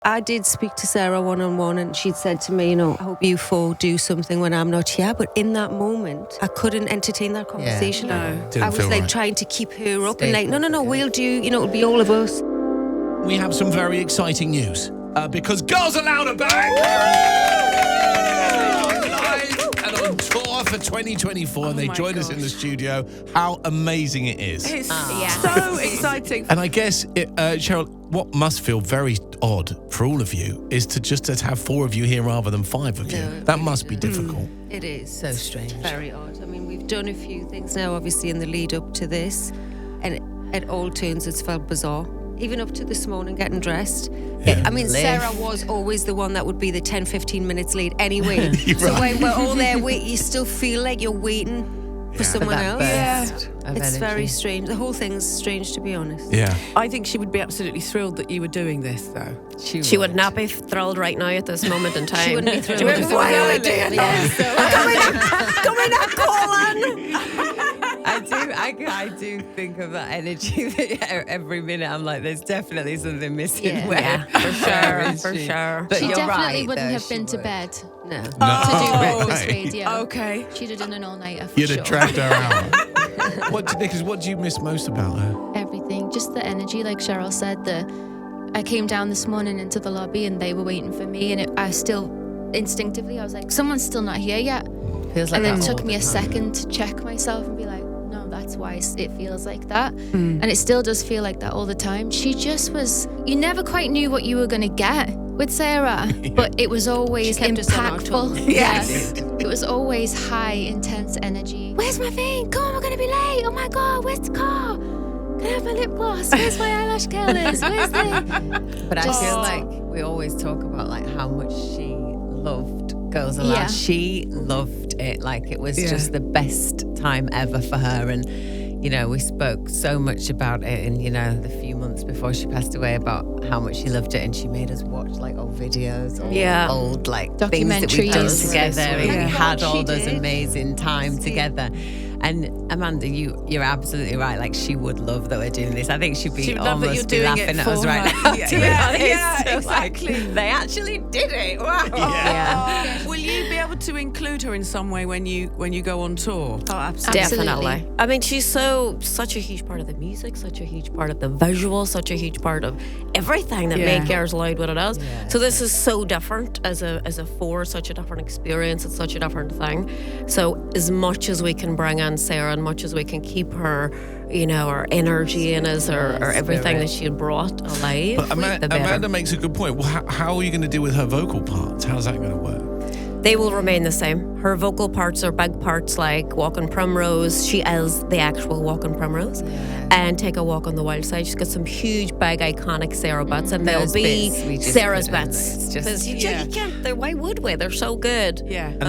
I did speak to Sarah one-on-one, and she'd said to me, I hope you four do something when I'm not here. But in that moment, I couldn't entertain that conversation. No. I was like trying to keep her up and like, no, we'll do, it'll be all of us. We have some very exciting news because Girls Aloud are back! Live and on tour for 2024, and they joined us in the studio. How amazing it is. It's so exciting. And I guess, Cheryl, what must feel very odd for all of you is to have four of you here rather than five of you. That must be difficult. It is. So strange. Very odd. I mean, we've done a few things now, obviously, in the lead up to this, and at all turns it's felt bizarre. Even up to this morning, getting dressed. Yeah. I mean, Sarah was always the one that would be the 10-15 minutes late anyway. So when we're all there, you still feel like you're waiting for someone else. It's very strange. The whole thing's strange, to be honest. Yeah. I think she would be absolutely thrilled that you were doing this, though. She would not be thrilled right now at this moment in time. She wouldn't be thrilled. Why are we doing this? Coming up, Colin! I do think of that energy every minute. I'm like, there's definitely something missing. Yeah, for sure. But She you're definitely right, wouldn't though, have been to would. bed No. to do breakfast Right. radio. Okay. She'd have done an all-nighter for You'd sure. have dragged her out. What do you miss most about her? Everything, just the energy, like Cheryl said. I came down this morning into the lobby and they were waiting for me, and I still instinctively I was like, someone's still not here yet. Feels like And then that it all took the me a time. second to check myself and be like, no, that's why it feels like that. And it still does feel like that all the time. She just was, you never quite knew what you were going to get with Sarah, but it was always She kept us on our impactful. toes. Yes. It was always high, intense energy. Where's my thing? Come on, we're going to be late. Oh my God, where's the car? Can I have my lip gloss? Where's my eyelash curlers? Where's the... But I feel like we always talk about like how much she loved Girls Aloud. Yeah. She loved it. Like it was just the best time ever for her. And we spoke so much about it in the few months before she passed away about how much she loved it, and she made us watch like old videos, old like things that we've done Documentaries. together, and Yeah. we had all She those did. amazing time together. And Amanda, you're absolutely right. Like she would love that we're doing this. I think she'd be She would love that almost you're be doing laughing it at us for right her. now. Yeah, to be yeah, honest. yeah, So, like, exactly. they actually did it. Wow. Will you be able to include her in some way when you go on tour? Oh, absolutely. Definitely. I mean, she's such a huge part of the music, such a huge part of the visual, such a huge part of everything that make Girls Aloud what it is. So this is so different as a such a different experience. It's such a different thing. So as much as we can bring in Sarah, and much as we can keep her, her energy in us, or everything that she had brought alive, But the better. Amanda makes a good point. Well, how are you going to deal with her vocal parts? How's that going to work? They will remain the same. Her vocal parts are big parts like Walk on Primrose. She is the actual Walk on Primrose. And Take a Walk on the Wild Side. She's got some huge, big, iconic Sarah bits, and they'll Those be bits we just Sarah's put in bits. there. It's just- Because you can't, why would we? They're so good. Yeah. And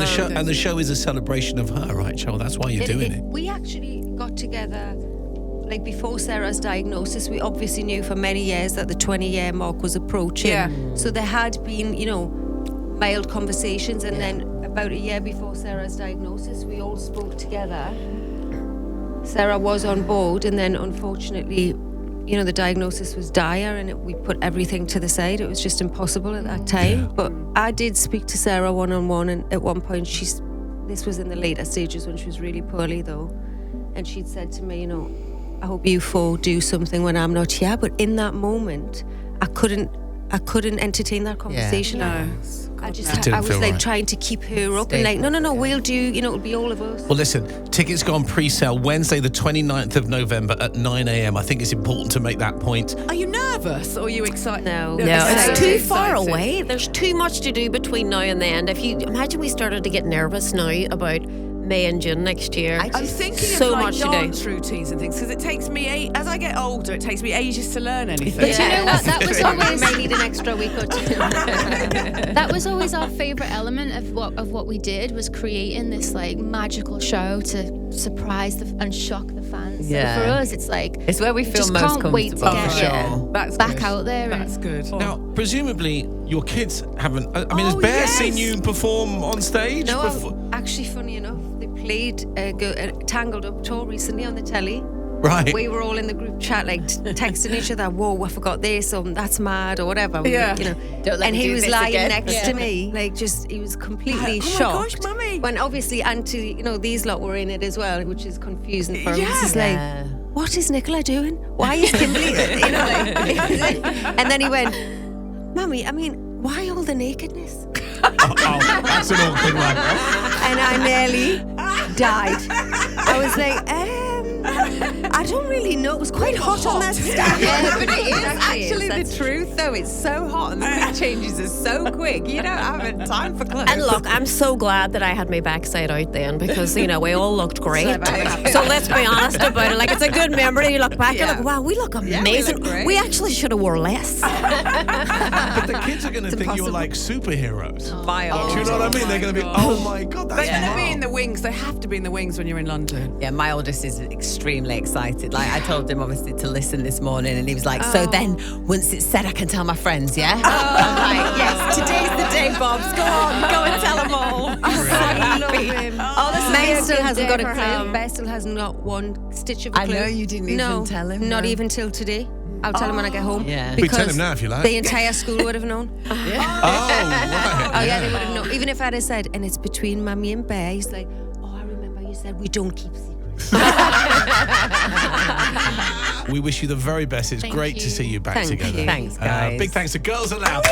the show is a celebration of her, right, Cheryl? That's why you're doing it. We actually got together like before Sarah's diagnosis. We obviously knew for many years that the 20-year mark was approaching. Yeah. So there had been, mild conversations, and then about a year before Sarah's diagnosis, we all spoke together. Sarah was on board, and then unfortunately, the diagnosis was dire, and we put everything to the side. It was just impossible at that time. But I did speak to Sarah one-on-one, and at one point, this was in the later stages when she was really poorly, though, and she'd said to me, I hope you four do something when I'm not here. But in that moment, I couldn't entertain that conversation. No. I didn't was feel like right. trying to keep her up and like, no, we'll do, it'll be all of us. Well, listen, tickets go on pre-sale Wednesday, the 29th of November at 9 a.m. I think it's important to make that point. Are you nervous or are you excited? No. No, it's Excited. too far Excited. away. There's too much to do between now and then. If you imagine we started to get nervous now about May and June next year. I'm thinking so of like much to do. dance routines and things because it takes me as I get older, it takes me ages to learn anything. But you know what? That was I always may need an extra week or two. that was always our favourite element of what we did, was creating this like magical show to surprise and shock the fans. Yeah. So for us, it's like It's where we feel just most can't wait to comfortable. get for sure. That's back good. out there. That's good. Now, presumably, your kids haven't... I mean, has Bear yes. seen you perform on stage? No, actually, funny enough, they played a Tangled Up tour recently on the telly. Right. We were all in the group chat, like texting each other. Whoa, I forgot this, or that's mad, or whatever. Yeah. You know. Don't let And me he do was this lying again. next Yeah. to me, like he was completely Oh my shocked. gosh, Mummy. When obviously Auntie, these lot were in it as well, which is confusing for him. Yeah. He's like, what is Nicola doing? Why is Kimberley? And then he went, Mummy, I mean, why all the nakedness? Oh, that's an awkward one. And I nearly died. I was like, I don't really know. It was quite hot on that stand. Yeah, but it is Exactly, actually that's the truth, though. It's so hot and the mood changes are so quick. You don't have time for clothes. And look, I'm so glad that I had my backside out then because, we all looked great. So let's be honest about it. Like, it's a good memory. You look back, you're like, wow, we look amazing. great. We actually should have wore less. But the kids are going to think you're like superheroes. Do you know what I mean? They're going to be, oh my God, that's They're going to be Mum. in the wings. They have to be in the wings when you're in London. Yeah, my oldest is extremely excited. Like, I told him obviously to listen this morning, and he was like, so then once it's said, I can tell my friends, yeah? I'm like, yes, today's the day, Bobs. Go on, go and tell them all. I love him. Mine still hasn't got a for clue. him. Bear still has not one stitch of a I clue. know you didn't even No, tell him, Not no. even till today. I'll tell him when I get home. Yeah. We tell Because him now if you like. the entire school would have known. Oh, right. Oh yeah, they would have known. Even if I'd have said, and it's between Mummy and Bear, he's like, oh, I remember you said we don't keep secrets. We wish you the very best. It's Thank great to you. see you back Thank together. you. Thanks, guys. Big thanks to Girls Aloud.